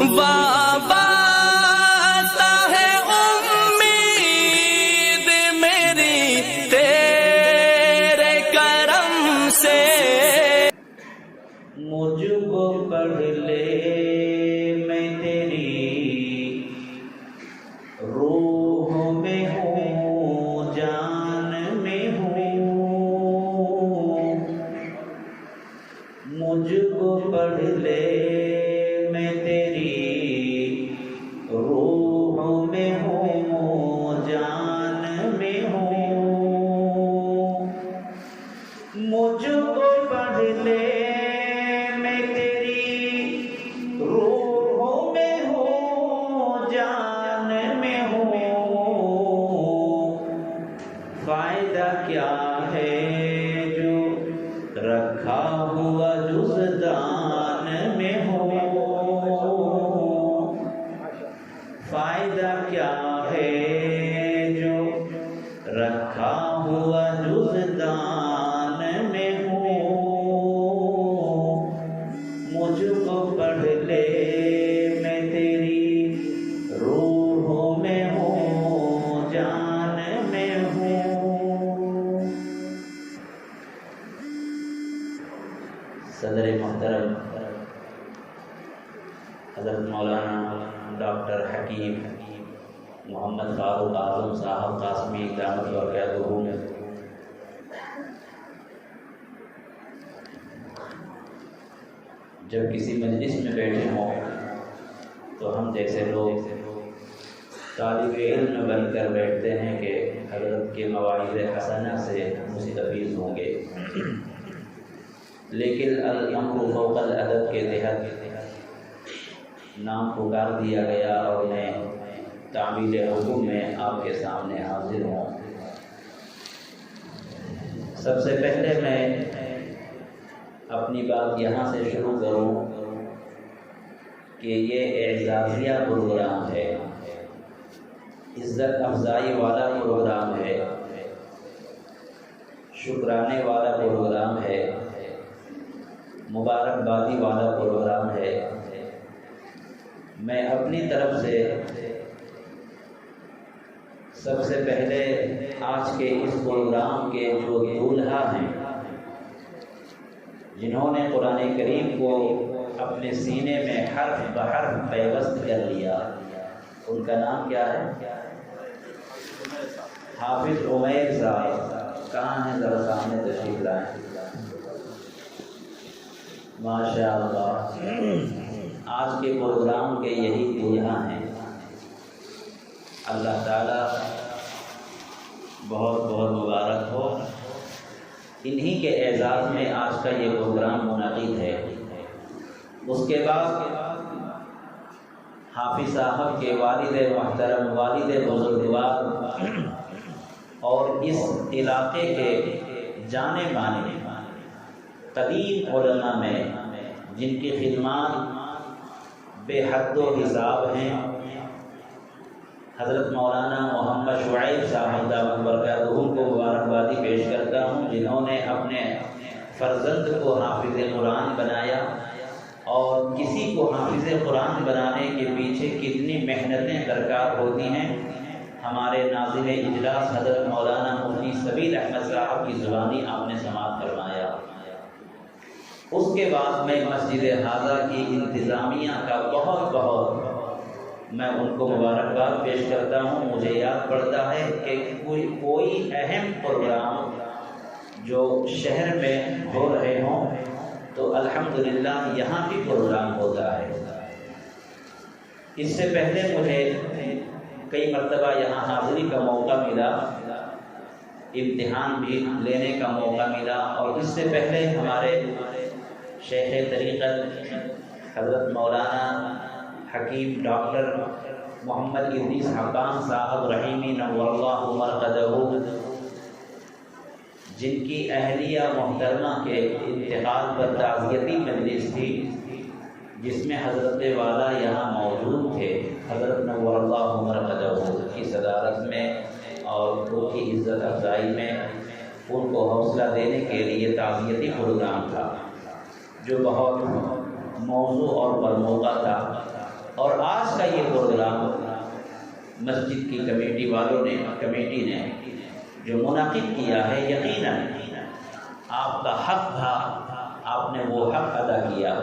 وابستہ ہے امید میری تیرے کرم سے۔ مجھ کو پڑھ لے میں تیری روح میں ہوں، جان میں ہوں۔ مجھ کو پڑھ لے میں تیری روح میں ہوں، جان میں ہوں۔ مجھ کو پڑھ لے میں تیری روح میں ہوں، جان میں ہوں۔ فائدہ کیا ہے جو رکھا ہوا جزدان میں ہو، فائدہ کیا ہے جو رکھا ہوا جزدان میں ہو۔ مجھ کو پڑھ لے میں تیری روح میں ہوں، جان میں ہوں۔ صدر محترم حضرت مولانا ڈاکٹر حکیم محمد فاروق اعظم صاحب قاسمی دامت برکاتہ میں جب کسی مجلس میں بیٹھے ہوں تو ہم جیسے لوگ طالب علم بن کر بیٹھتے ہیں کہ حضرت کے مواعظ حسنہ سے مستفیض ہوں گے، لیکن الامر فوق الادب کے تحت نام پکار دیا گیا اور میں تعمیل حکم میں آپ کے سامنے حاضر ہوں۔ سب سے پہلے میں اپنی بات یہاں سے شروع کروں کہ یہ اعزازیہ پروگرام ہے، عزت افزائی والا پروگرام ہے، شکرانے والا پروگرام ہے، مبارکبادی والا پروگرام ہے۔ میں اپنی طرف سے سب سے پہلے آج کے اس پروگرام کے جو دولہا ہیں، جنہوں نے قرآن کریم کو اپنے سینے میں حرف بحرف پیوست کر لیا، ان کا نام کیا ہے؟ حافظ عمیر صاحب کہاں ہیں؟ ذرا سامنے تشریف لائیں۔ ماشاء اللہ، آج کے پروگرام کے یہی دولہا ہیں۔ اللہ تعالیٰ بہت بہت مبارک ہو، انہی کے اعزاز میں آج کا یہ پروگرام منعقد ہے۔ اس کے بعد حافظ صاحب کے والد محترم، والد بزرگوار اور اس علاقے کے جانے مانے قدیم علماء میں جن کی خدمات بے حد و حساب ہیں، حضرت مولانا محمد شعیب صاحب دامت برکاتہ کو مبارکبادی پیش کرتا ہوں، جنہوں نے اپنے فرزند کو حافظ قرآن بنایا، اور کسی کو حافظ قرآن بنانے کے پیچھے کتنی محنتیں درکار ہوتی ہیں، ہمارے ناظم اجلاس حضرت مولانا مفتی سبیل احمد صاحب کی زبانی آپ نے سماعت فرمایا۔ اس کے بعد میں مسجد حاضہ کی انتظامیہ کا بہت بہت میں ان کو مبارکباد پیش کرتا ہوں۔ مجھے یاد پڑتا ہے کہ کوئی اہم پروگرام جو شہر میں ہو رہے ہوں تو الحمدللہ یہاں بھی پروگرام ہوتا ہے۔ اس سے پہلے مجھے کئی مرتبہ یہاں حاضری کا موقع ملا، امتحان بھی لینے کا موقع ملا، اور اس سے پہلے ہمارے شیخ طریقت حضرت مولانا حکیم ڈاکٹر محمد ادریس حقان صاحب رحیمی نور اللہ مرقدہ، جن کی اہلیہ محترمہ کے انتقال پر تعزیتی مجلس تھی، جس میں حضرت والا یہاں موجود تھے، حضرت نور اللہ مرقدہ کی صدارت میں اور ان کی عزت افزائی میں ان کو حوصلہ دینے کے لیے تعزیتی پروگرام تھا جو بہت موضوع اور برموقع تھا، مسجد کی کمیٹی نے جو منعقد کیا ہے، یقیناً آپ کا حق تھا، آپ نے وہ حق ادا کیا۔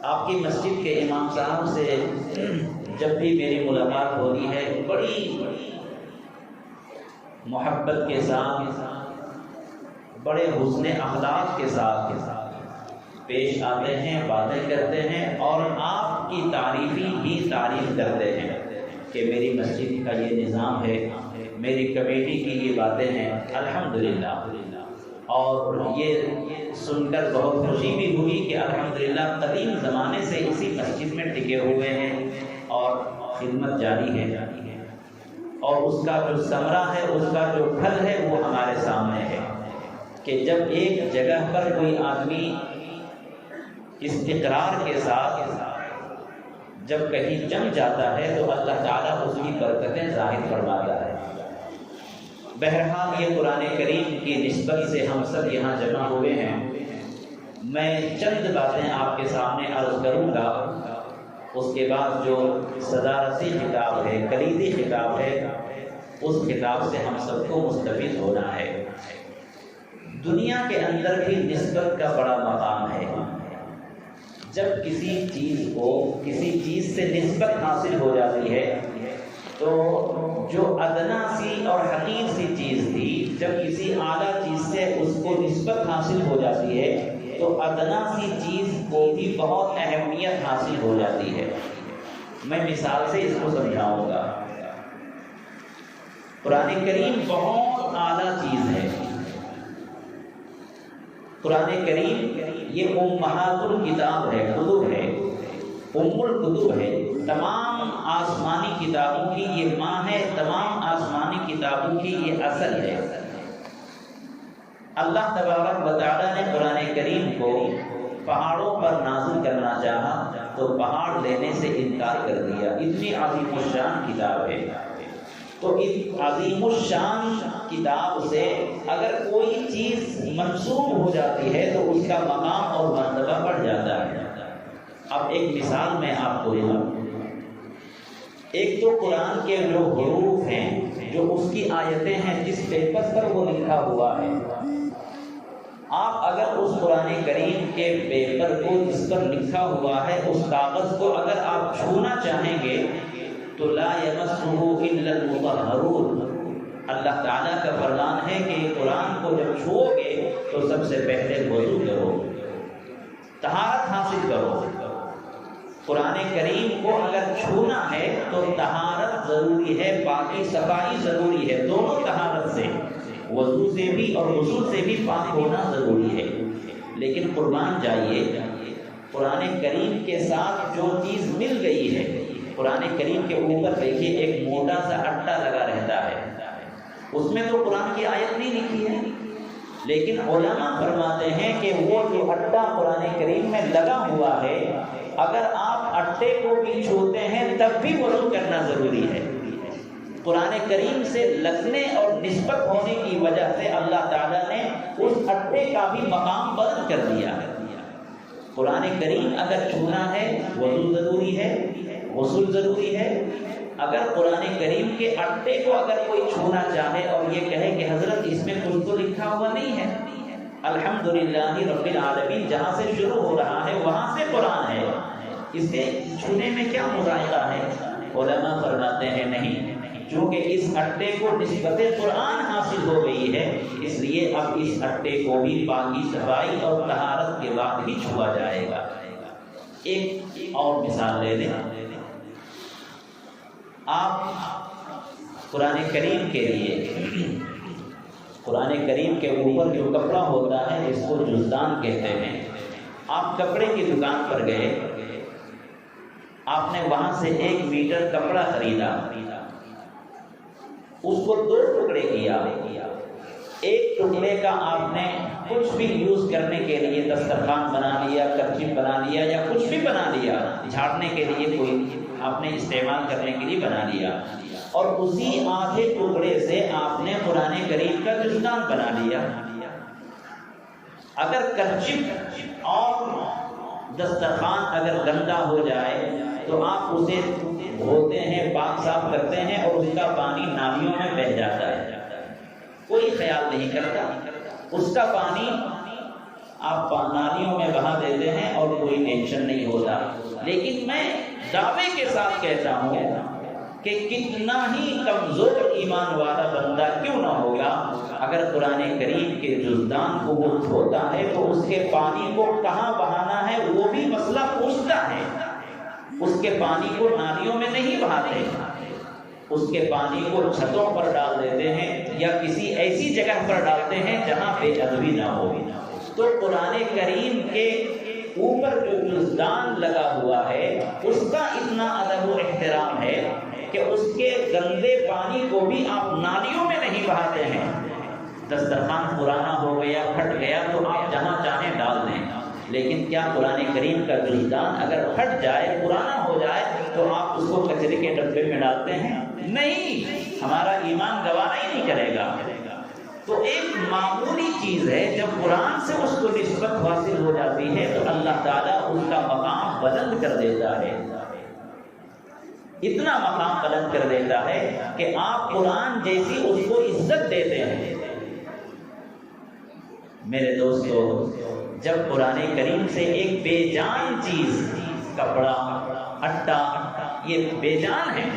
آپ کی مسجد کے امام صاحب سے جب بھی میری ملاقات ہوتی ہے بڑی محبت کے ساتھ، بڑے حسن اخلاق کے ساتھ پیش آتے ہیں، باتیں کرتے ہیں اور آپ کی تعریف کرتے ہیں کہ میری مسجد کا یہ نظام ہے، میری کمیٹی کی یہ باتیں ہیں، الحمدللہ۔ اور یہ سن کر بہت خوشی بھی ہوئی کہ الحمدللہ قدیم زمانے سے اسی مسجد میں ٹکے ہوئے ہیں اور خدمت جاری ہے، اور اس کا جو ثمرہ ہے، اس کا جو پھل ہے وہ ہمارے سامنے ہے کہ جب ایک جگہ پر کوئی آدمی استقرار کے ساتھ جب کہیں جم جاتا ہے تو اللہ تعالیٰ اس کی برکتیں ظاہر فرماتا ہے۔ بہرحال یہ قرآن کریم کی نسبت سے ہم سب یہاں جمع ہوئے ہیں۔ میں چند باتیں آپ کے سامنے عرض کروں گا، اس کے بعد جو صدارتی خطاب ہے، کلیدی خطاب ہے، اس خطاب سے ہم سب کو مستفید ہونا ہے۔ دنیا کے اندر بھی نسبت کا بڑا مقام ہے۔ جب کسی چیز سے نسبت حاصل ہو جاتی ہے تو جو ادنا سی اور حقیر سی چیز تھی، جب کسی اعلیٰ چیز سے اس کو نسبت حاصل ہو جاتی ہے تو ادنا سی چیز کو بھی بہت اہمیت حاصل ہو جاتی ہے۔ میں مثال سے اس کو سمجھاؤں گا۔ قرآن کریم بہت اعلیٰ چیز ہے۔ قرآن کریم یہ امہات الکتاب ہے، کتب ہے، ام الکتب ہے، تمام آسمانی کتابوں کی یہ ماں ہے، تمام آسمانی کتابوں کی یہ اصل ہے۔ اللہ تبارک و تعالیٰ نے قرآن کریم کو پہاڑوں پر نازل کرنا چاہا تو پہاڑ لینے سے انکار کر دیا۔ اتنی عظیم الشان کتاب ہے، تو اس عظیم الشان کتاب سے اگر کوئی چیز منسوب ہو جاتی ہے تو اس کا مقام اور مرتبہ بڑھ جاتا ہے۔ اب ایک مثال میں آپ کو دوں، ایک تو قرآن کے جو حروف ہیں، جو اس کی آیتیں ہیں، جس پیپر پر وہ لکھا ہوا ہے، آپ اگر اس قرآن کریم کے پیپر کو جس پر لکھا ہوا ہے، اس کاغذ کو اگر آپ چھونا چاہیں گے تو لا یمسہ الا المطہرون۔ اللہ تعالیٰ کا فرمان ہے کہ قرآن کو جب چھو گے تو سب سے پہلے وضو کرو، طہارت حاصل کرو۔ قرآن کریم کو اگر چھونا ہے تو طہارت ضروری ہے، پاکی صفائی ضروری ہے، دونوں طہارت سے، وضو سے بھی اور غسل سے بھی پاک ہونا ضروری ہے۔ لیکن قربان جائیے، قرآن کریم کے ساتھ جو چیز مل گئی ہے، قرآن کریم کے اوپر دیکھیے ایک موٹا سا اٹا لگا رہتا ہے، اس میں تو قرآن کی آیت نہیں لکھی ہے، لیکن علماء فرماتے ہیں کہ وہ جو اٹا قرآن کریم میں لگا ہوا ہے، اگر آپ اٹے کو بھی چھوتے ہیں تب بھی وضو کرنا ضروری ہے۔ قرآن کریم سے لگنے اور نسبت ہونے کی وجہ سے اللہ تعالیٰ نے اس اٹے کا بھی مقام بلند کر دیا ہے۔ قرآن کریم اگر چھونا ہے وضو ضروری ہے، غسل ضروری ہے۔ اگر قرآن کریم کے اٹے کو اگر کوئی چھونا چاہے اور یہ کہے کہ حضرت اس میں کچھ تو لکھا ہوا نہیں ہے، الحمدللہ رب العالمین جہاں سے شروع ہو رہا ہے وہاں سے قرآن ہے، اسے چھونے میں کیا مذائقہ ہے؟ علماء فرماتے ہیں نہیں، چونکہ اس اٹے کو نسبت قرآن حاصل ہو گئی ہے، اس لیے اب اس اٹے کو بھی پاکی صفائی اور طہارت کے بعد ہی چھوا جائے گا۔ ایک اور مثال لے لیں، آپ قرآن کریم کے لیے، قرآن کریم کے اوپر جو کپڑا ہوتا ہے اس کو جزدان کہتے ہیں، آپ کپڑے کی دکان پر گئے، آپ نے وہاں سے 1 میٹر کپڑا خریدا، اس کو 2 ٹکڑے کیا، ایک ٹکڑے کا آپ نے کچھ بھی یوز کرنے کے لیے دسترخوان بنا لیا، کرچیف بنا لیا یا کچھ بھی بنا لیا، جھاڑنے کے لیے کوئی آپ نے استعمال کرنے کے لیے بنا لیا، اور اسی آدھے ٹکڑے سے آپ نے قرآن کریم کا جزدان بنا لیا۔ اگر کرچیف اور دسترخوان اگر گندا ہو جائے تو تو آپ اسے دھوتے ہیں، پاک صاف کرتے ہیں اور اس کا پانی نالیوں میں بہہ جاتا ہے، کوئی خیال نہیں کرتا، اس کا پانی آپ نالیوں میں بہا دیتے ہیں اور کوئی ٹینشن نہیں ہوتا۔ لیکن میں دعوے کے ساتھ کہتا ہوں کہ کتنا ہی کمزور ایمان والا بندہ کیوں نہ ہوگا، اگر قرآن کریم کے جزدان کو وہ دھوتا ہے تو اس کے پانی کو کہاں بہانا ہے وہ بھی مسئلہ پوچھتا ہے۔ اس کے پانی کو نالیوں میں نہیں بہاتے، اس کے پانی کو چھتوں پر ڈال دیتے ہیں یا کسی ایسی جگہ پر ڈالتے ہیں جہاں بے ادبی نہ ہو۔ تو قرآن کریم کے اوپر جو جزدان لگا ہوا ہے اس کا اتنا ادب و احترام ہے کہ اس کے گندے پانی کو بھی آپ نالیوں میں نہیں بہاتے ہیں۔ دسترخوان پرانا ہو گیا، پھٹ گیا تو آپ جہاں چاہیں ڈال دیں، لیکن کیا قرآن کریم کا جزدان اگر پھٹ جائے، پرانا ہو جائے تو آپ اس کو کچرے کے ڈبے میں ڈالتے ہیں؟ نہیں، ہمارا ایمان گوارا ہی نہیں کرے گا۔ تو ایک معمولی چیز ہے، جب قرآن سے اس کو نسبت حاصل ہو جاتی ہے تو اللہ تعالیٰ اس کا مقام بلند کر دیتا ہے، اتنا مقام بلند کر دیتا ہے کہ آپ قرآن جیسی اس کو عزت دیتے ہیں۔ میرے دوستو، جب قرآن کریم سے ایک بے جان چیز، کپڑا، اٹا، یہ بے جان ہے،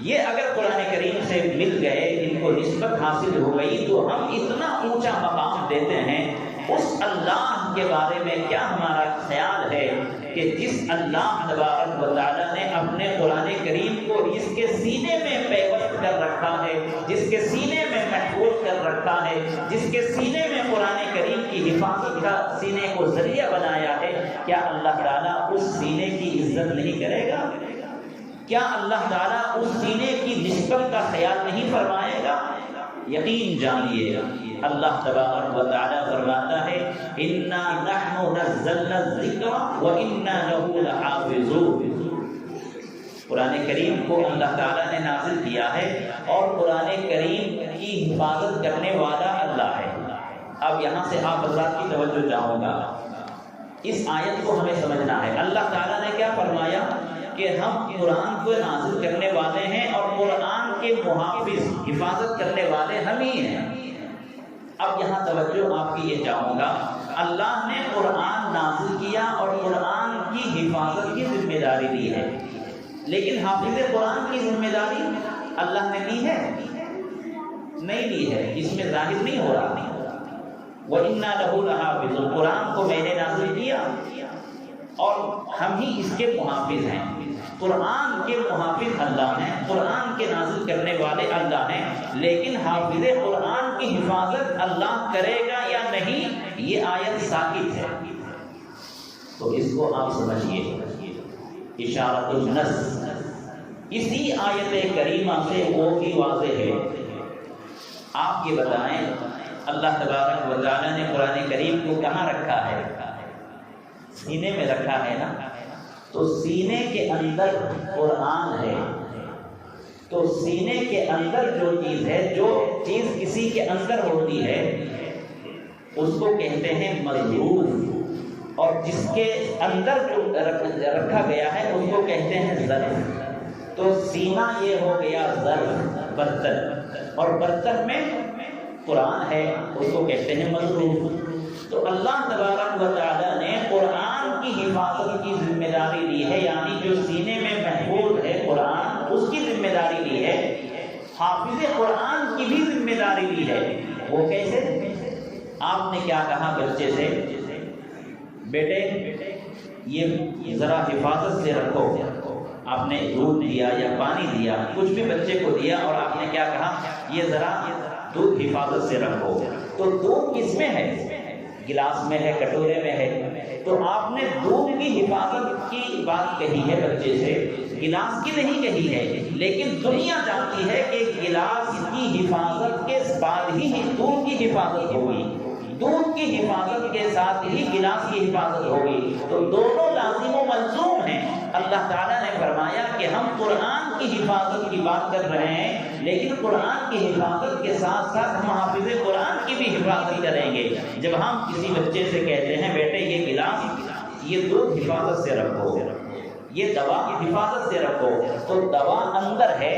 یہ اگر قرآن کریم سے مل گئے، ان کو نسبت حاصل ہو گئی تو ہم اتنا اونچا مقام دیتے ہیں۔ اس اللہ کے بارے میں کیا ہمارا خیال ہے کہ جس اللہ تبارک و تعالیٰ نے اپنے قرآن کریم کو جس کے سینے میں پیوست کر رکھا ہے، جس کے سینے میں محفوظ کر رکھا ہے، جس کے سینے میں قرآن کریم کی حفاظت کا سینے کو ذریعہ بنایا ہے، کیا اللہ تعالیٰ اس سینے کی عزت نہیں کرے گا؟ کیا اللہ تعالیٰ اس سینے کی نسبت کا خیال نہیں فرمائے گا؟ یقین جانیے، اللہ تبارک و تعالیٰ فرماتا ہے اِنَّا نَحْنُ نَزَّلْنَا الذِّكْرَ وَإِنَّا لَهُ لَحَافِظُونَ۔ قرآن کریم کو اللہ تعالیٰ نے نازل کیا ہے اور قرآن کریم کی حفاظت کرنے والا اللہ ہے۔ اب یہاں سے آپ حضرات کی توجہ چاہوں گا، اس آیت کو ہمیں سمجھنا ہے۔ اللہ تعالیٰ نے کیا فرمایا کہ ہم قرآن کو نازل کرنے والے ہیں اور قرآن کے محافظ، حفاظت کرنے والے ہم ہی ہیں۔ اب یہاں توجہ آپ کی یہ چاہوں گا، اللہ نے قرآن نازل کیا اور قرآن کی حفاظت کی ذمہ داری لی ہے، لیکن حافظ قرآن کی ذمہ داری اللہ نے لی ہے؟ نہیں لی ہے، اس میں ظاہر نہیں ہو رہا۔ وَإِنَّا لَهُ لَحَافِظُونَ، قرآن کو میں نے نازل کیا اور ہم ہی اس کے محافظ ہیں۔ قرآن کے محافظ اللہ ہیں، قرآن کے نازل کرنے والے اللہ ہیں، لیکن حافظ قرآن کی حفاظت اللہ کرے گا یا نہیں، یہ آیت ساکت ہے۔ تو اس کو آپ سمجھیے، اشارۃ النص اسی آیت کریمہ سے وہ بھی واضح ہے۔ آپ یہ بتائیں، اللہ تبارک و تعالیٰ نے قرآن کریم کو کہاں رکھا ہے؟ سینے میں رکھا ہے نا، تو سینے کے اندر قرآن ہے، تو سینے کے اندر جو چیز ہے، جو چیز کسی کے اندر ہوتی ہے اس کو کہتے ہیں مظروف، اور جس کے اندر جو رکھا گیا ہے اس کو کہتے ہیں ظرف۔ تو سینہ یہ ہو گیا ظرف، برتن، اور برتن میں قرآن ہے، اس کو کہتے ہیں مظروف۔ تو اللہ تبارک و تعالیٰ نے قرآن کی حفاظت کی ذمہ داری لی ہے، یعنی جو سینے میں محفوظ ہے قرآن، اس کی ذمہ داری لی ہے۔ حافظ قرآن کی بھی ذمہ داری لی ہے۔ وہ کیسے؟ آپ نے کیا کہا بچے سے، بیٹے یہ ذرا حفاظت سے رکھو، آپ نے دودھ دیا یا پانی دیا، کچھ بھی بچے کو دیا اور آپ نے کیا کہا، یہ ذرا دودھ حفاظت سے رکھو۔ تو دودھ کس میں ہے؟ گلاس میں ہے، کٹورے میں ہے۔ تو آپ نے دودھ کی حفاظت کی بات کہی ہے بچے سے، گلاس کی نہیں کہی ہے، لیکن دنیا جانتی ہے کہ گلاس کی حفاظت کے بعد ہی دودھ کی حفاظت ہوگی، دودھ کی حفاظت کے ساتھ ہی گلاس کی حفاظت ہوگی، تو دونوں لازم و ملزوم ہیں۔ اللہ تعالیٰ نے فرمایا کہ ہم قرآن کی حفاظت کی بات کر رہے ہیں، لیکن قرآن کی حفاظت کے ساتھ ساتھ ہم حافظ قرآن کی بھی حفاظت کریں گے۔ جب ہم کسی بچے سے کہتے ہیں بیٹے یہ گلاس، یہ دودھ حفاظت سے رکھو، یہ دوا حفاظت سے رکھو، تو دوا اندر ہے،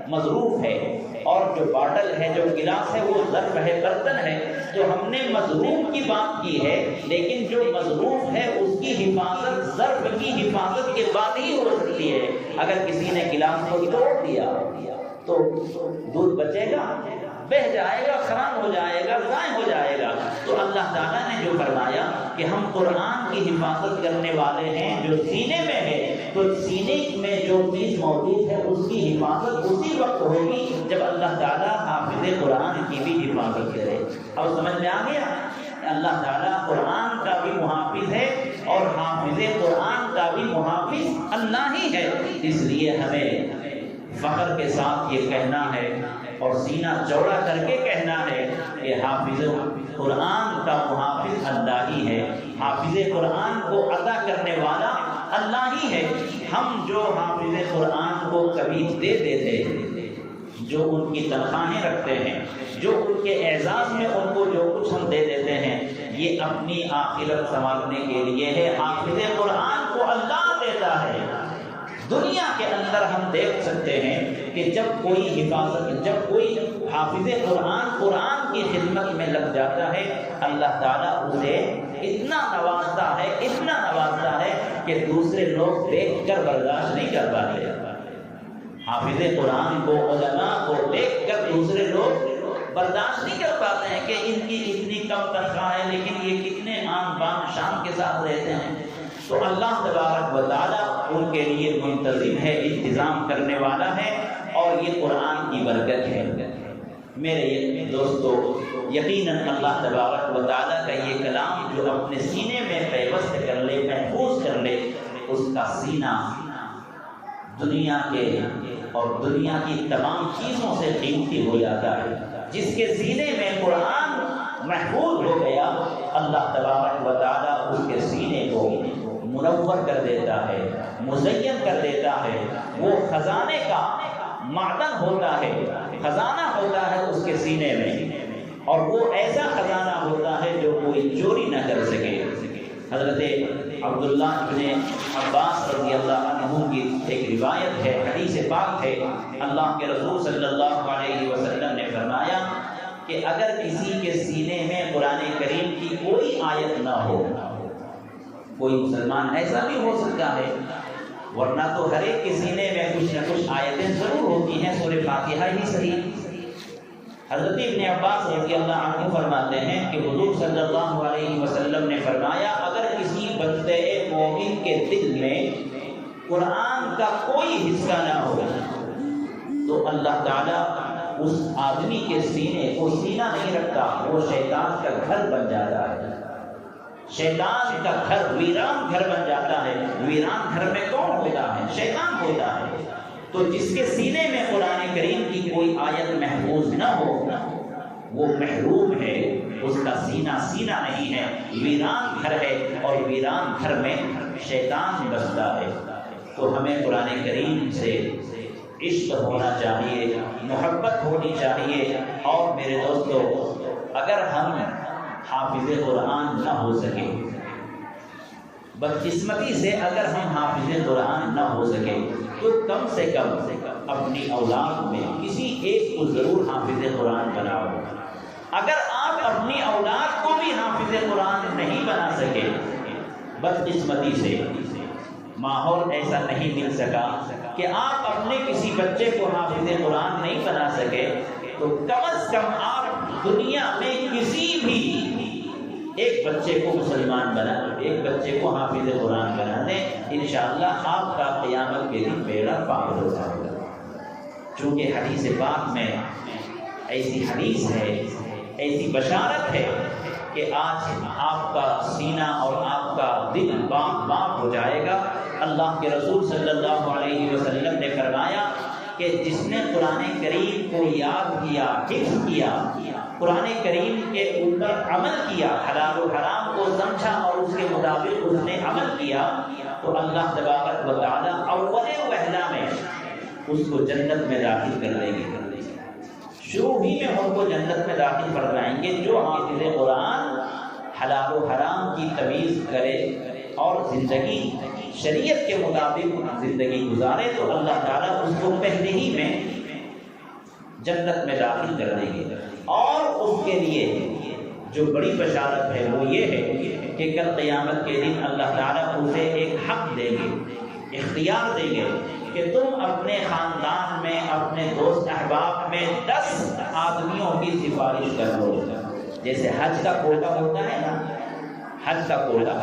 مظروف ہے، اور جو باٹل ہے، جو گلاس ہے، وہ ظرف ہے، برتن ہے۔ تو ہم نے مظروف کی بات کی ہے، لیکن جو مظروف ہے اس کی حفاظت ظرف کی حفاظت کے بعد ہی ہو سکتی ہے۔ اگر کسی نے گلاس کو توڑ دیا تو دودھ بچے گا؟ بہہ جائے گا، خراب ہو جائے گا، ضائع ہو جائے گا۔ تو اللہ تعالیٰ نے جو فرمایا کہ ہم قرآن کی حفاظت کرنے والے ہیں، جو سینے میں ہے، تو سینے میں جو چیز موجود ہے اس کی حفاظت اسی وقت ہوگی جب اللہ تعالیٰ حافظ قرآن کی بھی حفاظت کرے۔ اب سمجھ میں آ گیا؟ اللہ تعالیٰ قرآن کا بھی محافظ ہے اور حافظ قرآن کا بھی محافظ اللہ ہی ہے۔ اس لیے ہمیں فخر کے ساتھ یہ کہنا ہے اور سینہ چوڑا کر کے کہنا ہے کہ حافظ قرآن کا محافظ اللہ ہی ہے، حافظ قرآن کو عطا کرنے والا اللہ ہی ہے۔ ہم جو حافظ قرآن کو کبھی دے دیتے، جو ان کی تنخواہیں رکھتے ہیں، جو ان کے اعزاز میں ان کو جو کچھ ہم دے دیتے ہیں، یہ اپنی آخرت سنوارنے کے لیے ہے۔ حافظ قرآن کو اللہ دیتا ہے۔ دنیا کے اندر ہم دیکھ سکتے ہیں کہ جب کوئی حافظ قرآن کی خدمت میں لگ جاتا ہے، اللہ تعالیٰ اسے اتنا نوازتا ہے کہ دوسرے لوگ دیکھ کر برداشت نہیں کر پاتے۔ حافظ قرآن کو، علماء کو دیکھ کر دوسرے لوگ برداشت نہیں کر پاتے ہیں کہ ان کی اتنی کم تنخواہ ہے لیکن یہ کتنے آن بان شان کے ساتھ رہتے ہیں۔ تو اللہ تبارک و تعالیٰ ان کے لیے منتظم ہے، انتظام کرنے والا ہے، اور یہ قرآن کی برکت ہے۔ میرے دوستو، یقیناً اللہ تبارک و تعالیٰ کا یہ کلام جو اپنے سینے میں پیوست کر لے، محفوظ کر لے، اس کا سینہ دنیا کے اور دنیا کی تمام چیزوں سے قیمتی ہو جاتا ہے۔ جس کے سینے میں قرآن محفوظ ہو گیا، اللہ تبارک و تعالیٰ اس کے سینے کو منور کر دیتا ہے، مزین کر دیتا ہے۔ وہ خزانے کا معدن ہوتا ہے، خزانہ ہوتا ہے اس کے سینے میں، اور وہ ایسا خزانہ ہوتا ہے جو کوئی چوری نہ کر سکے۔ حضرت عبداللہ ابن عباس رضی اللہ عنہ کی ایک روایت ہے، حدیث پاک ہے، اللہ کے رسول صلی اللہ علیہ وسلم نے فرمایا کہ اگر کسی کے سینے میں قرآن کریم کی کوئی آیت نہ ہو، کوئی مسلمان ایسا بھی ہو سکتا ہے، ورنہ تو ہر ایک کے سینے میں کچھ نہ کچھ آیتیں ضرور ہوتی ہیں، سورہ فاتحہ ہی صحیح۔ حضرت ابن عباس رضی اللہ عنہ فرماتے ہیں کہ حضور صلی اللہ علیہ وسلم نے فرمایا اگر کسی بندے مومن کے دل میں قرآن کا کوئی حصہ نہ ہو تو اللہ تعالیٰ اس آدمی کے سینے کو سینہ نہیں رکھتا، وہ شیطان کا گھر بن جاتا ہے، شیطان کا گھر، ویران گھر بن جاتا ہے۔ ویران گھر میں کون ہوتا ہے؟ شیطان ہوتا ہے۔ تو جس کے سینے میں قرآن کریم کی کوئی آیت محفوظ نہ ہو وہ محروم ہے، اس کا سینہ سینہ نہیں ہے، ویران گھر ہے، اور ویران گھر میں شیطان بستا ہے۔ تو ہمیں قرآن کریم سے عشق ہونا چاہیے، محبت ہونی چاہیے۔ اور میرے دوستو، اگر ہم حافظ قرآن نہ ہو سکے، بدقسمتی سے اگر ہم حافظ قرآن نہ ہو سکے، تو کم سے کم اپنی اولاد میں کسی ایک کو ضرور حافظ قرآن بناؤ۔ اگر آپ اپنی اولاد کو بھی حافظ قرآن نہیں بنا سکے، بدقسمتی سے ماحول ایسا نہیں مل سکا کہ آپ اپنے کسی بچے کو حافظ قرآن نہیں بنا سکے، تو کم از کم آپ دنیا میں کسی بھی ایک بچے کو مسلمان بنا، ایک بچے کو حافظ قرآن بنا دیں، انشاءاللہ آپ کا قیامت کے دن بیڑا پار ہو جائے گا۔ چونکہ حدیث پاک میں ایسی حدیث ہے، ایسی بشارت ہے کہ آج آپ کا سینہ اور آپ کا دل باغ ہو جائے گا۔ اللہ کے رسول صلی اللہ علیہ وسلم نے فرمایا کہ جس نے قرآن کریم کو یاد کیا، حفظ کیا، قرآن کریم کے اوپر عمل کیا، حلال و حرام کو سمجھا اور اس کے مطابق اس نے عمل کیا، تو اللہ تبارک و تعالیٰ اول وہلہ میں اس کو جنت میں داخل کر دیں گے۔ شروع ہی میں ان کو جنت میں داخل فرمائیں گے جو حافظ قرآن حلال و حرام کی تمیز کرے، اور زندگی شریعت کے مطابق زندگی گزارے تو اللہ تعالیٰ اس کو پہلے ہی میں جنت میں داخل کر دیں گے۔ اور اس کے لیے جو بڑی بشارت ہے وہ یہ ہے کہ کل قیامت کے دن اللہ تعالیٰ اسے ایک حق دیں گے، اختیار دیں گے کہ تم اپنے خاندان میں، اپنے دوست احباب میں 10 آدمیوں کی سفارش کر لو۔ جیسے حج کا کوٹا ہوتا ہے نا، حج کا کوٹا،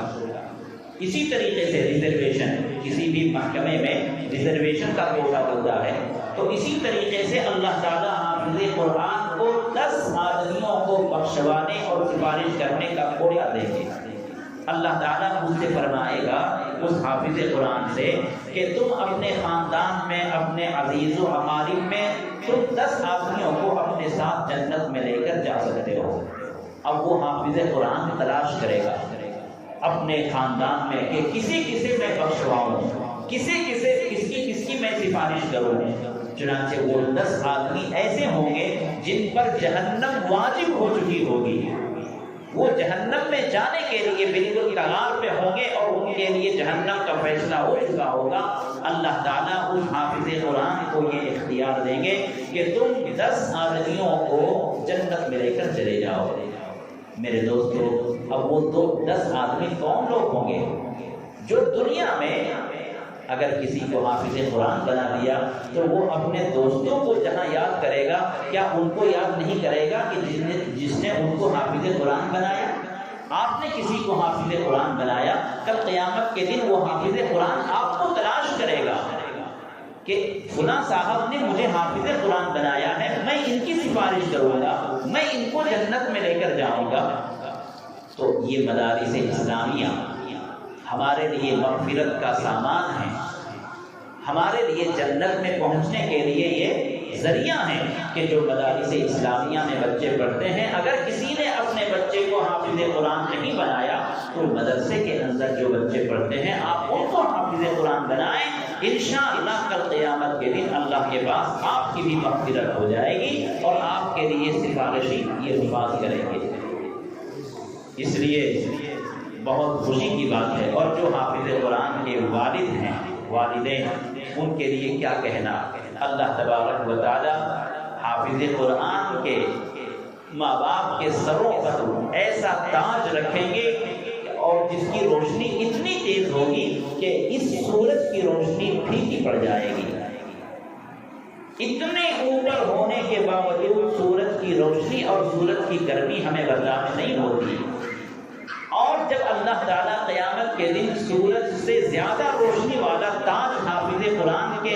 اسی طریقے سے ریزرویشن، کسی بھی محکمے میں ریزرویشن کا کوٹا ہوتا ہے، تو اسی طریقے سے اللہ تعالیٰ حافظ قرآن کو 10 آدمیوں کو بخشوانے اور سفارش کرنے کا کوٹا دیں گے۔ اللہ تعالیٰ مجھ سے فرمائے گا اس حافظ قرآن سے کہ تم اپنے خاندان میں، اپنے عزیز و اقارب میں تم 10 آدمیوں کو اپنے ساتھ جنت میں لے کر جا سکتے ہو۔ اب وہ حافظ قرآن تلاش کرے گا اپنے خاندان میں کہ کسی میں بخشواؤں، کس کی میں سفارش کروں۔ چنانچہ وہ 10 آدمی ایسے ہوں گے جن پر جہنم واجب ہو چکی ہوگی، وہ جہنم میں جانے کے لیے بالکل کگار پہ ہوں گے اور ان کے لیے جہنم کا فیصلہ ہو چکا ہوگا۔ اللہ تعالیٰ اس حافظ قرآن کو یہ اختیار دیں گے کہ تم 10 آدمیوں کو جنت میں لے کر چلے جاؤ۔ میرے دوستو، اب وہ 10 آدمی کون لوگ ہوں گے؟ جو دنیا میں اگر کسی کو حافظ قرآن بنا دیا تو وہ اپنے دوستوں کو جہاں یاد کرے گا، کیا ان کو یاد نہیں کرے گا کہ جس نے ان کو حافظ قرآن بنایا؟ آپ نے کسی کو حافظ قرآن بنایا، کل قیامت کے دن وہ حافظ قرآن آپ کو تلاش کرے گا کہ فلاں صاحب نے مجھے حافظ قرآن بنایا ہے، میں ان کی سفارش کروں گا، میں ان کو جنت میں لے کر جاؤں گا۔ تو یہ مدارس اسلامیہ ہمارے لیے مغفرت کا سامان ہے، ہمارے لیے جنت میں پہنچنے کے لیے یہ ذریعہ ہیں کہ جو مدارس اسلامیہ میں بچے پڑھتے ہیں، اگر کسی نے اپنے بچے کو حافظ قرآن نہیں بنایا تو مدرسے کے اندر جو بچے پڑھتے ہیں آپ ان کو حافظ قرآن بنائیں، انشاءاللہ کل قیامت کے دن اللہ کے پاس آپ کی بھی مغفرت ہو جائے گی اور آپ کے لیے سفارشی یہ حفاظ کریں گے۔ اس لیے بہت خوشی کی بات ہے۔ اور جو حافظ قرآن کے والد ہیں، والدین، ان کے لیے کیا کہنا؟ اللہ تبارک و تعالی حافظ قرآن کے ماں باپ کے سروں پر ایسا تاج رکھیں گے اور جس کی روشنی اتنی تیز ہوگی کہ اس سورج کی روشنی پھیکی پڑ جائے گی۔ اتنے اوپر ہونے کے باوجود سورج کی روشنی اور سورج کی گرمی ہمیں برداشت نہیں ہوتی، اور جب اللہ تعالیٰ قیامت کے دن سورج سے زیادہ روشنی والا تاج حافظ قرآن کے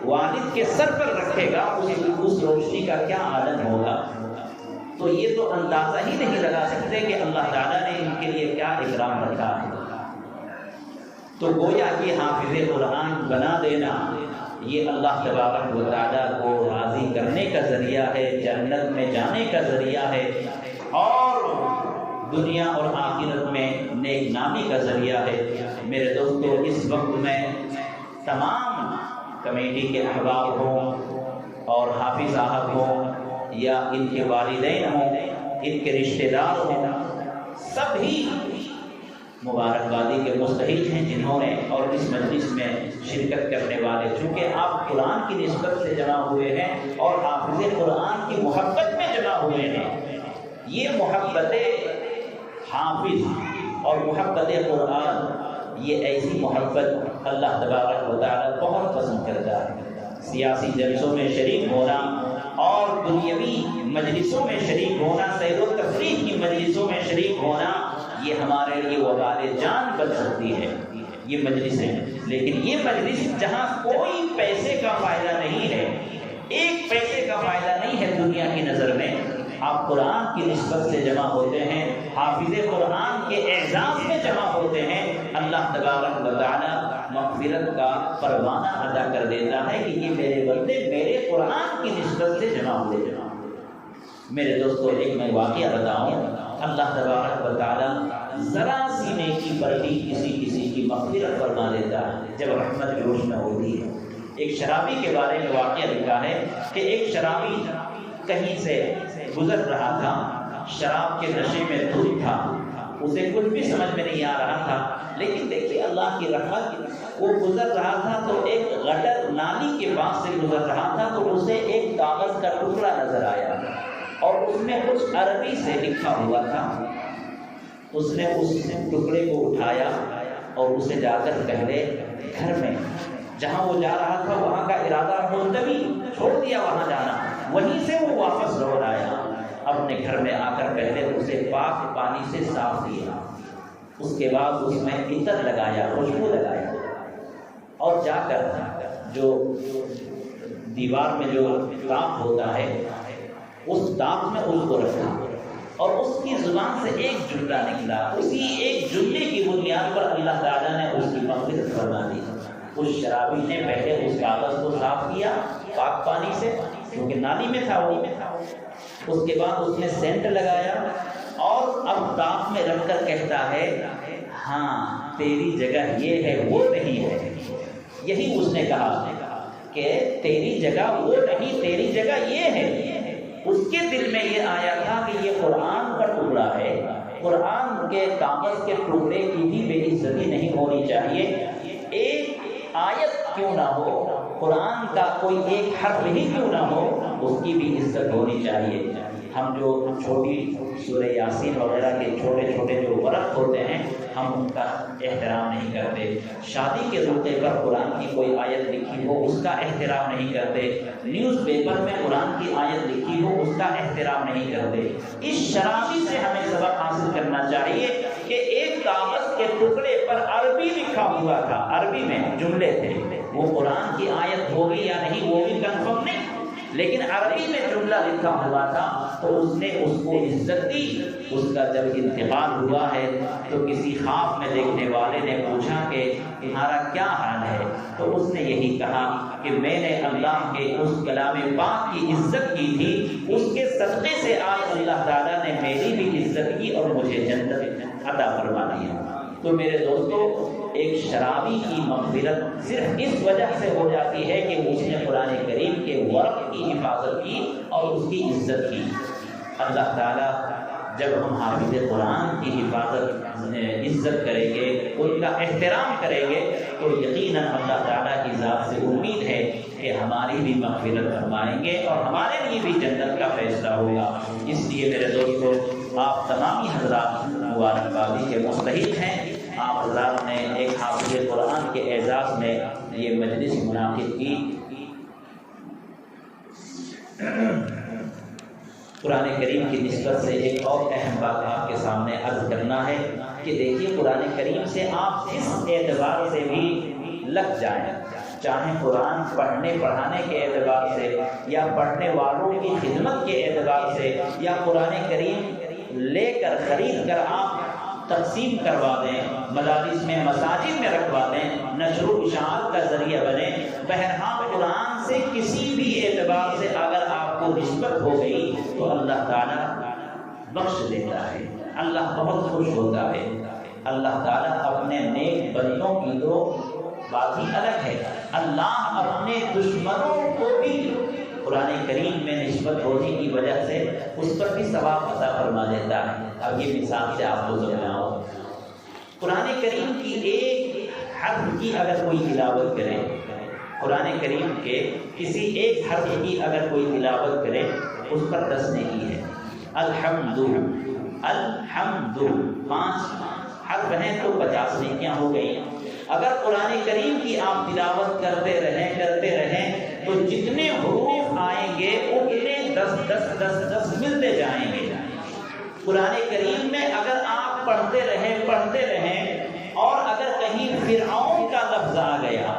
والد کے سر پر رکھے گا، اس روشنی کا کیا عالم ہوگا۔ تو یہ تو اندازہ ہی نہیں لگا سکتے کہ اللہ تعالیٰ نے ان کے لیے کیا اکرام رکھا ہے۔ تو گویا کہ حافظ قرآن بنا دینا یہ اللہ تبارک و تعالیٰ کو راضی کرنے کا ذریعہ ہے، جنت میں جانے کا ذریعہ ہے، اور دنیا اور آخرت میں نیک نامی کا ذریعہ ہے۔ میرے دوستو، اس وقت میں تمام کمیٹی کے احباب ہوں اور حافظ صاحب ہوں یا ان کے والدین ہوں، ان کے رشتہ دار ہوں، سبھی مبارکبادی کے مستحق ہیں جنہوں نے اور اس مجلس میں شرکت کرنے والے، چونکہ آپ قرآن کی نسبت سے جمع ہوئے ہیں اور حافظ قرآن کی محبت میں جمع ہوئے ہیں۔ یہ محبت حافظ اور محبت قرآن، یہ ایسی محبت اللہ تبارک و تعالیٰ بہت پسند کرتا ہے۔ سیاسی جلسوں میں شریک ہونا اور دنیاوی مجلسوں میں شریک ہونا، سیر و تفریح کی مجلسوں میں شریک ہونا، یہ ہمارے لیے وبال جان بن سکتی ہے یہ مجلس ہے۔ لیکن یہ مجلس جہاں کوئی پیسے کا فائدہ نہیں ہے، ایک پیسے کا فائدہ نہیں ہے دنیا کی نظر میں، آپ قرآن کی نسبت سے جمع ہوتے ہیں، حافظ قرآن کے اعزاز میں جمع ہوتے ہیں، اللہ تبارک و تعالی مغفرت کا پروانہ ادا کر دیتا ہے کہ یہ میرے بندے میرے قرآن کی نسبت سے جمع ہوئے۔ میرے دوستو، ایک میں واقعہ بتاؤں، اللہ تبارک و تعالی ذرا سی نیکی پر بھی کسی کی مغفرت فرما دیتا ہے جب رحمت جوش میں ہوتی ہے۔ ایک شرابی کے بارے میں واقعہ لکھا ہے کہ ایک شرابی کہیں سے گزر رہا تھا، شراب کے نشے میں دھت تھا، اسے کچھ بھی سمجھ میں نہیں آ رہا تھا، لیکن دیکھیے اللہ کی رحمت، وہ گزر رہا تھا تو ایک گٹر نالی کے پاس سے گزر رہا تھا تو اسے ایک کاغذ کا ٹکڑا نظر آیا اور اس میں کچھ عربی سے لکھا ہوا تھا۔ اس نے اس ٹکڑے کو اٹھایا اور اسے جا کر پہلے گھر میں، جہاں وہ جا رہا تھا وہاں کا ارادہ ملتوی چھوڑ دیا، وہاں جانا، وہیں سے وہ واپس لوٹ آیا۔ اپنے گھر میں آ کر پہلے اسے پاک پانی سے صاف کیا، اس کے بعد اس میں عطر لگایا، خوشبو لگایا، اور جا کر جو دیوار میں جو داغ ہوتا ہے اس داغ میں اس کو رکھا اور اس کی زبان سے ایک جملہ نکلا، اسی ایک جملے کی بنیاد پر اللہ تعالیٰ نے اس کی مغفرت فرما دی۔ اس شرابی نے پہلے اس کاغذ کو صاف کیا پاک پانی سے، کیونکہ نالی میں تھا وہ، اس کے بعد اس نے سینٹ لگایا اور اب داغ میں رکھ کر کہتا ہے ہاں تیری جگہ یہ ہے وہ نہیں ہے۔ یہی اس نے کہا کہ تیری جگہ وہ نہیں، تیری جگہ یہ ہے۔ اس کے دل میں یہ آیا تھا کہ یہ قرآن کا ٹکڑا ہے، قرآن کے کاغذ کے ٹکڑے کی بھی بے عزتی نہیں ہونی چاہیے، ایک آیت کیوں نہ ہو، قرآن کا کوئی ایک حرف ہی کیوں نہ ہو، اس کی بھی عزت ہونی چاہیے۔ ہم جو چھوٹی سورہ یاسین وغیرہ کے چھوٹے چھوٹے جو ورق ہوتے ہیں ہم ان کا احترام نہیں کرتے، شادی کے موقع پر قرآن کی کوئی آیت لکھی ہو اس کا احترام نہیں کرتے، نیوز پیپر میں قرآن کی آیت لکھی ہو اس کا احترام نہیں کرتے۔ اس شرابی سے ہمیں سبق حاصل کرنا چاہیے کہ ایک کاغذ کے ٹکڑے پر عربی لکھا ہوا تھا، عربی میں جملے تھے، وہ قرآن کی آیت ہوگی یا نہیں وہ بھی کنفرم نہیں، لیکن عربی میں جملہ لکھا ہوا تھا تو اس نے اس کو عزت دی۔ اس کا جب انتقال ہوا ہے تو کسی خواب میں دیکھنے والے نے پوچھا کہ تمہارا کیا حال ہے، تو اس نے یہی کہا کہ میں نے اللہ کے اس کلام پاک کی عزت کی تھی، اس کے صدقے سے آج اللہ تعالیٰ نے میری بھی عزت کی اور مجھے جنت عطا فرما دیا۔ تو میرے دوستو، ایک شرابی کی مغفرت صرف اس وجہ سے ہو جاتی ہے کہ اس نے قرآن کریم کے ورق کی حفاظت کی اور اس کی عزت کی۔ اللہ تعالیٰ جب ہم حافظ قرآن کی حفاظت عزت کریں گے، ان کا احترام کریں گے، تو یقیناً اللہ تعالیٰ کی ذات سے امید ہے کہ ہماری بھی مغفرت فرمائیں گے اور ہمارے لیے بھی جنت کا فیصلہ ہوگا۔ اس لیے میرے دوستو، آپ تمامی حضرات مبارکبادی کے مستحق ہیں۔ آپ حضرات نے ایک حافظ قرآن کے اعزاز میں یہ مجلس منعقد کی۔ قرآن کریم کی نسبت سے ایک اور اہم بات آپ کے سامنے عرض کرنا ہے کہ دیکھیے قرآن کریم سے آپ جس اعتبار سے بھی لگ جائیں، چاہے قرآن پڑھنے پڑھانے کے اعتبار سے یا پڑھنے والوں کی خدمت کے اعتبار سے یا قرآن کریم لے کر خرید کر آپ تقسیم کروا دیں، مدارس میں مساجد میں رکھوا دیں، نشر و اشاعت کا ذریعہ بنے، بہرحال قرآن سے کسی بھی اعتبار سے اگر آپ کو نسبت ہو گئی تو اللہ تعالیٰ بخش دیتا ہے، اللہ بہت خوش ہوتا ہے۔ اللہ تعالیٰ اپنے نیک بندوں کی تو بات ہی الگ ہے، اللہ اپنے دشمنوں کو بھی قرآن کریم میں نسبت ہونے کی وجہ سے اس پر بھی ثواب عطا فرما دیتا ہے۔ اب یہ مثال سے آپ کو سمجھاؤں، قرآن کریم کی ایک حرف کی اگر کوئی تلاوت کرے، قرآن کریم کے کسی ایک حرف کی اگر کوئی تلاوت کرے اس پر 10 نیکی ہے۔ الحمد، الحمد 5 حرف ہیں تو 50 نیکیاں ہو گئی۔ اگر قرآن کریم کی آپ تلاوت کرتے رہیں تو جتنے حروف آئیں گے اتنے 10 ملتے جائیں گے۔ قرآن کریم میں اگر آپ پڑھتے رہیں اور اگر کہیں فرعون کا لفظ آ گیا،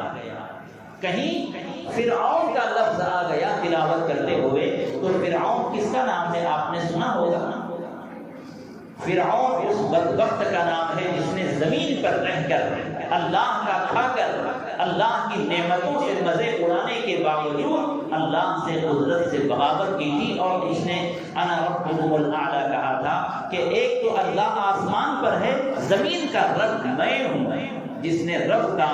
کہیں فرعون کا لفظ آ گیا تلاوت کرتے ہوئے، تو فرعون کس کا نام ہے آپ نے سنا ہوگا نا؟ فرعون اس بدبخت کا نام ہے جس نے زمین پر رہ کر اللہ کا کھا کر اللہ کی نعمتوں سے مزے اڑانے کے باوجود اللہ سے قدرت سے بغاوت کی تھی، اور اس نے انا ربکم الاعلی کہا تھا کہ ایک تو اللہ آسمان پر ہے، زمین کا رب میں ہوں، جس نے رب کا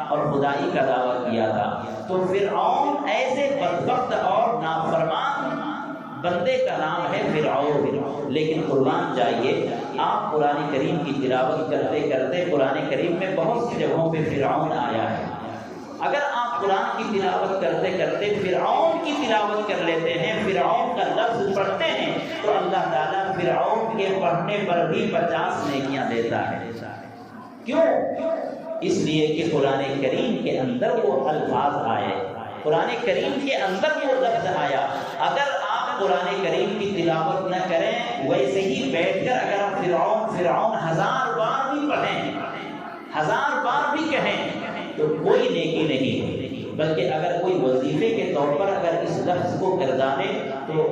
اور خدائی کا دعویٰ کیا تھا۔ تو فرعون ایسے بدبخت اور نافرمان بندے کا نام ہے فرعون، لیکن قربان جائیے آپ قرآن کریم کی تلاوت کرتے کرتے قرآن کریم میں بہت سی جگہوں پہ فرعون آیا ہے۔ اگر آپ قرآن کی تلاوت کرتے کرتے فرعون کی تلاوت کر لیتے ہیں، فرعون کا لفظ پڑھتے ہیں، تو اللہ تعالیٰ فرعون کے پڑھنے پر بھی 50 نیکیاں دیتا ہے۔ کیوں؟ اس لیے کہ قرآن کریم کے اندر وہ الفاظ آئے، قرآن کریم کے اندر وہ لفظ آیا۔ اگر آپ قرآن کریم کی تلاوت نہ کریں، ویسے ہی بیٹھ کر اگر آپ فرعون فرعون 1000 بار بھی پڑھیں، 1000 بار بھی کہیں، تو کوئی نیکی نہیں ہوگی، بلکہ اگر کوئی وظیفے کے طور پر اگر اس لفظ کو گردانے تو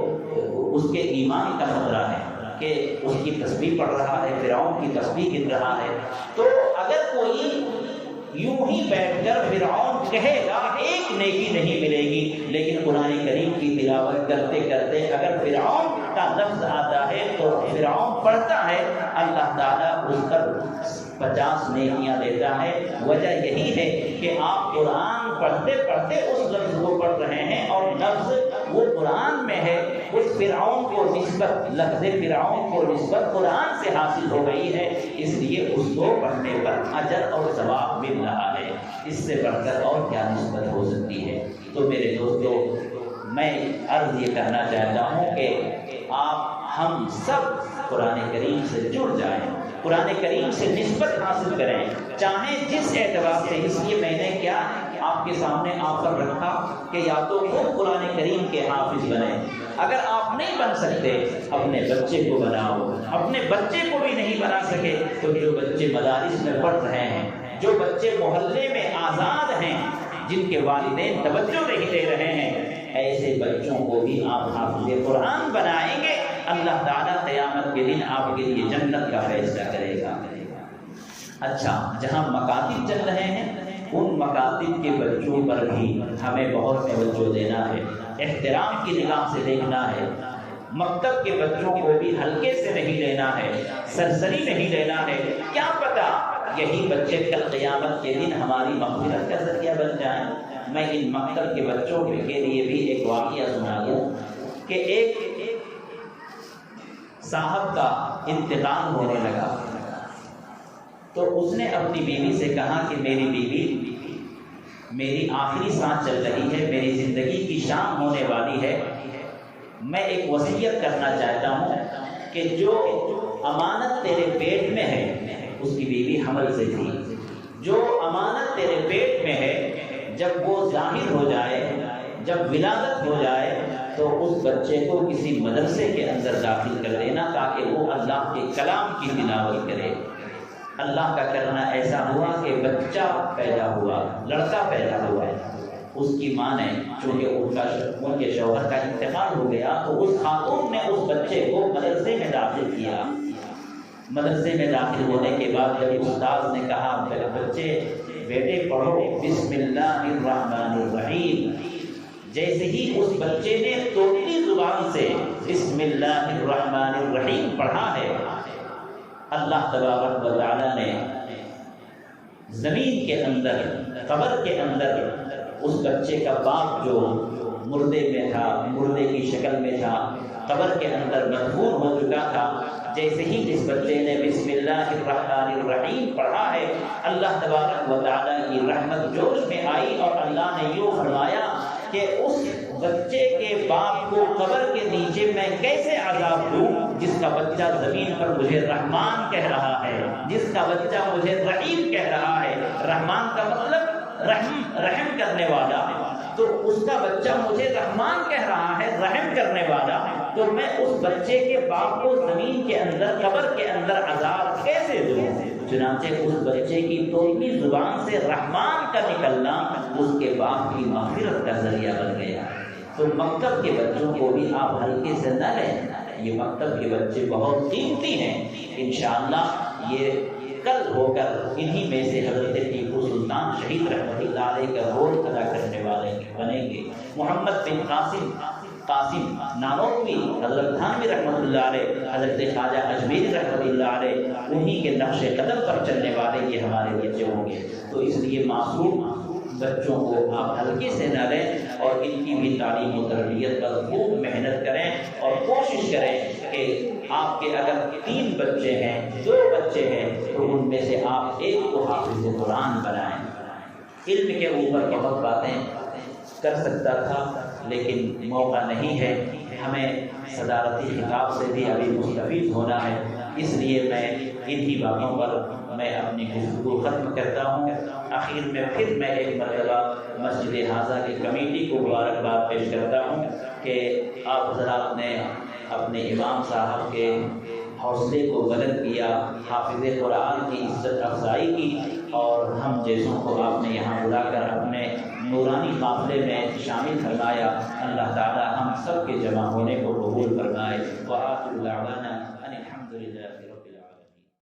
اس کے ایمان کا خطرہ ہے کہ اس کی تسبیح پڑھ رہا ہے، فرعون کی تسبیح گر رہا ہے۔ تو اگر کوئی یوں ہی بیٹھ کر فرعون کہے گا، ایک نیکی نہیں ملے گی، لیکن قرآن کریم کی تلاوت کرتے کرتے اگر فرعون کا لفظ آتا ہے تو فرعون پڑھتا ہے، اللہ تعالیٰ اس پر 50 نیکیاں دیتا ہے۔ وجہ یہی ہے کہ آپ قرآن پڑھتے پڑھتے اس لفظ کو پڑھ رہے ہیں، اور لفظ وہ قرآن میں ہے، اس فرعون کو نسبت، لفظ فرعون کو نسبت قرآن سے حاصل ہو گئی ہے، اس لیے اس کو پڑھنے پر اجر اور ثواب مل رہا ہے۔ اس سے بڑھ کر اور کیا نسبت ہو سکتی ہے؟ تو میرے دوستو، میں عرض یہ کرنا چاہتا ہوں کہ آپ ہم سب قرآن کریم سے جڑ جائیں، قرآن کریم سے نسبت حاصل کریں، چاہے جس اعتبار سے۔ اس لیے میں نے کیا آپ کے سامنے آفر رکھا کہ یا تو خود قرآن کریم کے حافظ بنیں، اگر آپ نہیں بن سکتے اپنے بچے کو بناؤ، اپنے بچے کو بھی نہیں بنا سکے تو جو بچے مدارس میں پڑھ رہے ہیں، جو بچے محلے میں آزاد ہیں، جن کے والدین توجہ نہیں دے رہے ہیں، ایسے بچوں کو بھی آپ حافظ قرآن بنائیں گے، اللہ تعالیٰ قیامت کے دن آپ کے لیے جنت کا فیصلہ کرے گا۔ اچھا، جہاں مکاتب چل رہے ہیں ان مکاتب کے بچوں پر بھی ہمیں بہت توجہ دینا ہے، احترام کی نگاہ سے دیکھنا ہے۔ مکتب کے بچوں کو بھی ہلکے سے نہیں لینا ہے، سرسری نہیں لینا ہے۔ کیا پتہ یہی بچے کل قیامت کے دن ہماری مغفرت کا ذریعہ بن جائیں۔ میں ان مکتب کے بچوں کے لیے بھی ایک واقعہ سنا دوں کہ ایک صاحب کا انتقال ہونے لگا، تو اس نے اپنی بیوی سے کہا کہ میری بیوی، میری آخری سانس چل رہی ہے، میری زندگی کی شام ہونے والی ہے، میں ایک وصیت کرنا چاہتا ہوں کہ جو امانت تیرے پیٹ میں ہے، اس کی بیوی حمل سے تھی، جو امانت تیرے پیٹ میں ہے، جب وہ ظاہر ہو جائے، جب ولادت ہو جائے، تو اس بچے کو کسی مدرسے کے اندر داخل کر دینا تاکہ وہ اللہ کے کلام کی تلاوت کرے۔ اللہ کا کرنا ایسا ہوا کہ بچہ پیدا ہوا، لڑکا پیدا ہوا۔ اس کی ماں نے، چونکہ ان کے شوہر کا انتقال ہو گیا، تو اس خاتون نے اس بچے کو مدرسے میں داخل کیا۔ مدرسے میں داخل ہونے کے بعد جب استاد نے کہا بچے بیٹے پڑھو بسم اللہ الرحمن الرحیم، جیسے ہی اس بچے نے توڑی زبان سے بسم اللہ الرحمن الرحیم پڑھا ہے، اللہ تبارک و تعالیٰ نے زمین کے اندر، قبر کے اندر اس بچے کا باپ جو مردے میں تھا، مردے کی شکل میں تھا، قبر کے اندر مدفون ہو چکا تھا، جیسے ہی جس بچے نے بسم اللہ الرحمن الرحیم پڑھا ہے، اللہ تبارک و تعالیٰ کی رحمت جوش میں آئی، اور اللہ نے یوں فرمایا کہ اس بچے کے باپ کو قبر کے نیچے میں کیسے عذاب دوں، جس کا بچہ زمین پر مجھے رحمان کہہ رہا ہے، جس کا بچہ مجھے رحیم کہہ رہا ہے۔ رحمان کا مطلب رحم کرنے والا، تو اس کا بچہ مجھے رحمان کہہ رہا ہے، رحم کرنے والا، تو میں اس بچے کے باپ کو زمین کے اندر، قبر کے اندر عذاب کیسے دوں؟ چنانچہ اس بچے کی توڑی زبان سے رحمان کا نکلنا اس کے باپ کی مغفرت کا ذریعہ بن گیا۔ تو مکتب کے بچوں کو بھی آپ ہلکے سے نہ لیں، یہ مکتب کے بچے بہت قیمتی ہیں۔ انشاءاللہ یہ کل ہو کر انہی میں سے حضرت ٹیپو سلطان شہید رحمۃ اللہ علیہ کا رول ادا کرنے والے بنیں گے۔ محمد بن قاسم نانوتوی، حضرت تھانوی رحمۃ اللہ علیہ، حضرت خواجہ اجمیری رحمۃ اللہ علیہ، انہی کے نقش قدم پر چلنے والے یہ ہمارے بچے ہوں گے۔ تو اس لیے معصوم بچوں کو آپ ہلکے سے نہ لیں اور ان کی بھی تعلیم و تربیت پر خوب محنت کریں اور کوشش کریں کہ آپ کے اگر 3 بچے ہیں 2 بچے ہیں تو ان میں سے آپ ایک کو حافظ قرآن بنائیں۔ علم کے اوپر بہت باتیں کر سکتا تھا لیکن موقع نہیں ہے، ہمیں صدارتی خطاب سے بھی ابھی مستفید ہونا ہے، اس لیے میں انہی باتوں پر میں اپنی گفتگو ختم کرتا ہوں۔ آخر میں پھر میں ایک مرتبہ مسجد حاضہ کی کمیٹی کو مبارکباد پیش کرتا ہوں کہ آپ حضرات نے اپنے امام صاحب کے حوصلے کو بلند کیا، حافظ قرآن کی عزت افزائی کی، اور ہم جیسوں کو آپ نے یہاں بلا کر اپنے نورانی قافلے میں شامل فرمایا۔ اللہ تعالی ہم سب کے جمع ہونے کو قبول فرمائے۔ وآخر دعوانا ان الحمد للہ۔